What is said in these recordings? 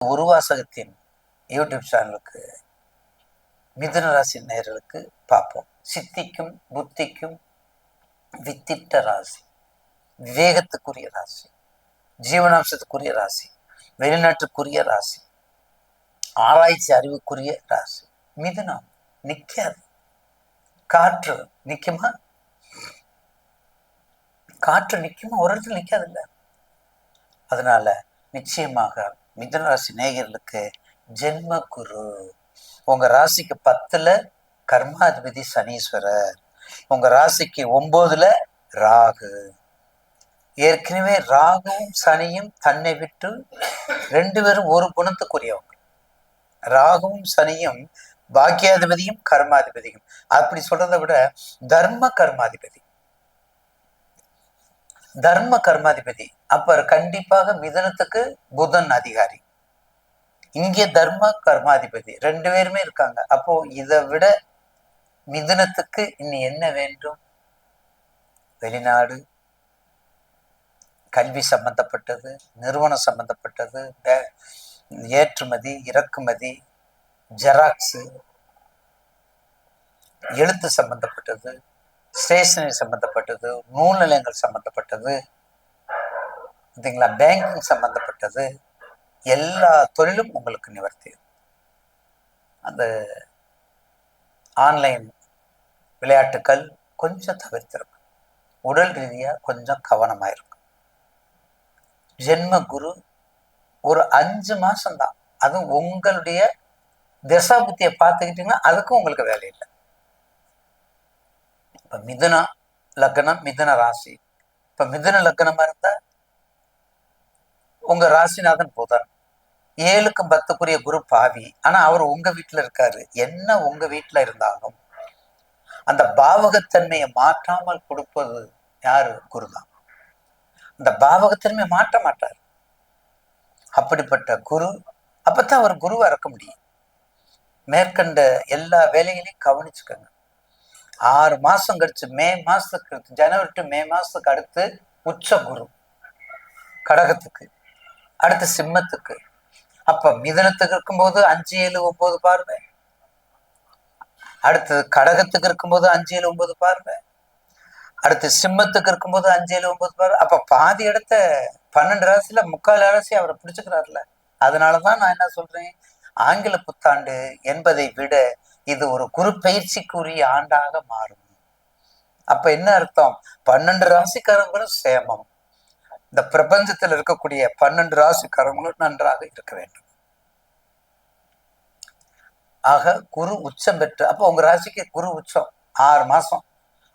ஒரு வாசகத்தின் யூடியூப் சேனலுக்கு மிதுன ராசி நேயர்களுக்கு பார்ப்போம். சித்திக்கும் புத்திக்கும் வித்திட்ட ராசி, விவேகத்துக்குரிய ராசி, ஜீவனாம்சத்துக்குரிய ராசி, வெளிநாட்டுக்குரிய ராசி, ஆராய்ச்சி அறிவுக்குரிய ராசி. மிதுனம் நிக்காது. காற்று நிக்குமா? காற்று நிக்குமா? ஒரு இடத்துல நிக்காது இல்ல. அதனால நிச்சயமாக மிதுன ராசி நேயர்களுக்கு ஜென்ம குரு. உங்க ராசிக்கு 10ல கர்மாதிபதி சனீஸ்வரர், உங்க ராசிக்கு 9ல ராகு. ஏற்கனவே ராகுவும் சனியும் தன்னை விட்டு 2 பேரும் ஒரு குணத்துக்குரியவங்க. ராகுவும் சனியும் பாக்கியாதிபதியும் கர்மாதிபதியும். அப்படி சொல்றதை விட தர்ம கர்மாதிபதி, தர்ம கர்மாதிபதி. அப்ப கண்டிப்பாக மிதனத்துக்கு புதன் அதிகாரி, இங்கே தர்ம கர்மாதிபதி 2 பேருமே இருக்காங்க. அப்போ இதை விட மிதுனத்துக்கு இனி என்ன வேண்டும்? வெளிநாடு, கல்வி சம்பந்தப்பட்டது, நிறுவனம் சம்பந்தப்பட்டது, ஏற்றுமதி இறக்குமதி, ஜெராக்ஸு, எழுத்து சம்பந்தப்பட்டது, ஸ்டேஷனரி சம்பந்தப்பட்டது, நூல் நிலையங்கள் சம்பந்தப்பட்டது, பேங்கிங் சம்பந்தப்பட்டது, எல்லா தொழிலும் உங்களுக்கு நிவர்த்தி. அந்த ஆன்லைன் விளையாட்டுக்கள் கொஞ்சம் தவிர்த்திருக்கும். உடல் ரீதியா கொஞ்சம் கவனமாயிருக்கும். ஜென்ம குரு ஒரு 5 மாசம்தான். அதுவும் உங்களுடைய திசா புத்தியை பார்த்துக்கிட்டீங்கன்னா அதுக்கும் உங்களுக்கு வேலை இல்லை. இப்ப மிதுன லக்னம், மிதுன ராசி. இப்ப மிதுன லக்னமா இருந்தா உங்க ராசிநாதன் புதன், 7க்கும் 10க்குரிய குரு பாவி. ஆனா அவர் உங்க வீட்டுல இருக்காரு. என்ன உங்க வீட்டுல இருந்தாலும் அந்த பாவகத்தன்மையை மாற்றாமல் கொடுப்பது யாரு? குருதான். அந்த பாவகத்தன்மையை மாற்ற மாட்டார். அப்படிப்பட்ட குரு, அப்பத்தான் அவர் குருவா இருக்க முடியும். மேற்கண்ட எல்லா வேலைகளையும் கவனிச்சுக்கோங்க. 6 மாசம் கழிச்சு மே மாசத்துக்கு, ஜனவரி டு மே மாசத்துக்கு அடுத்து உச்ச குரு கடகத்துக்கு, அடுத்து சிம்மத்துக்கு. அப்ப மிதனத்துக்கு இருக்கும்போது 5, 7, 9 பார்வை, அடுத்து கடகத்துக்கு இருக்கும்போது 5, 7, 9 பார்வை, அடுத்து சிம்மத்துக்கு இருக்கும்போது 5, 7, 9 பார்வை. அப்ப பாதி இடத்த 12 ராசியில 3/4 ராசி அவரை பிடிச்சுக்கிறாருல. அதனாலதான் நான் என்ன சொல்றேன், ஆங்கில புத்தாண்டு என்பதை விட இது ஒரு குரு பயிற்சிக்குரிய ஆண்டாக மாறும். அப்ப என்ன அர்த்தம்? 12 ராசிக்காரங்களும் சேமம். இந்த பிரபஞ்சத்தில் இருக்கக்கூடிய 12 ராசிக்காரங்களும் நன்றாக இருக்க வேண்டும். ஆக குரு உச்சம் பெற்று, அப்போ உங்க ராசிக்கு குரு உச்சம் 6 மாசம்.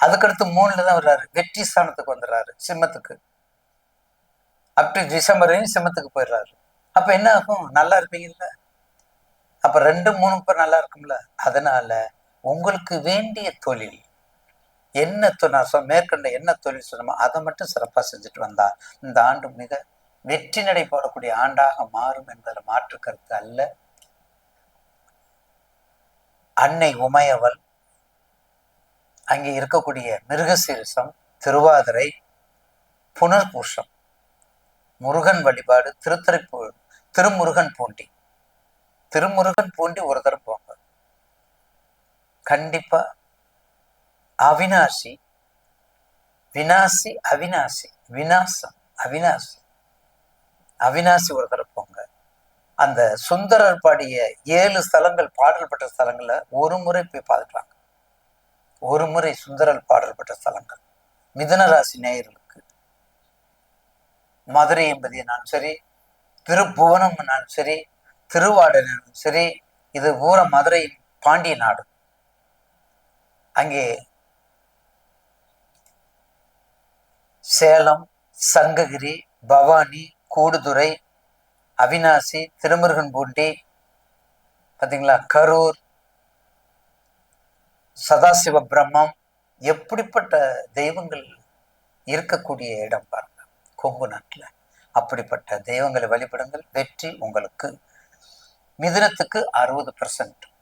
அதுக்கடுத்து 3ல தான் வர்றாரு, வெற்றி ஸ்தானத்துக்கு வந்துடுறாரு, சிம்மத்துக்கு. அப்படி டிசம்பரையும் சிம்மத்துக்கு போயிடுறாரு. அப்ப என்ன ஆகும்? நல்லா இருப்பீங்கல்ல. அப்ப 2, 3 நல்லா இருக்கும்ல. அதனால உங்களுக்கு வேண்டிய தொழில் என்ன, நான் மேற்கண்ட என்ன தொழில் சொன்னமோ அதை மட்டும் சிறப்பா செஞ்சுட்டு வந்தா இந்த ஆண்டு மிக வெற்றி நடை போடக்கூடிய ஆண்டாக மாறும் என்பதில் மாற்று கருத்து அல்ல. அன்னை உமையவள், அங்கே இருக்கக்கூடிய மிருகசீரிசம், திருவாதிரை, புனர்பூஷம், முருகன் வழிபாடு, திருமுருகன் பூண்டி, திருமுருகன் பூண்டி ஒரு தரம் போங்க. கண்டிப்பா அவினாசி, வினாசி, அவினாசி, வினாசம், அவினாசி, அவினாசி ஒரு தரம் போங்க. அந்த சுந்தரர் பாடிய 7 ஸ்தலங்கள், பாடல் பெற்ற ஸ்தலங்கள்ல ஒரு முறை போய் பார்த்துட்டாங்க. ஒரு முறை சுந்தரர் பாடல் பெற்ற ஸ்தலங்கள். மிதுன ராசி நேயர்களுக்கு மதுரை என்பதினாலும் சரி, திருப்புவனம் சரி, திருவாடனும் சரி, இது பூரா மதுரை பாண்டிய நாடு. அங்கே சேலம், சங்ககிரி, பவானி, கூடுதுறை, அவினாசி, திருமுருகன் பூண்டி, பார்த்தீங்களா, கரூர், சதாசிவ பிரம்மம், எப்படிப்பட்ட தெய்வங்கள் இருக்கக்கூடிய இடம் பாருங்க கொங்கு நாட்டில். அப்படிப்பட்ட தெய்வங்களை வழிபடுங்கள். வெற்றி உங்களுக்கு. மிதுனத்துக்கு 60%,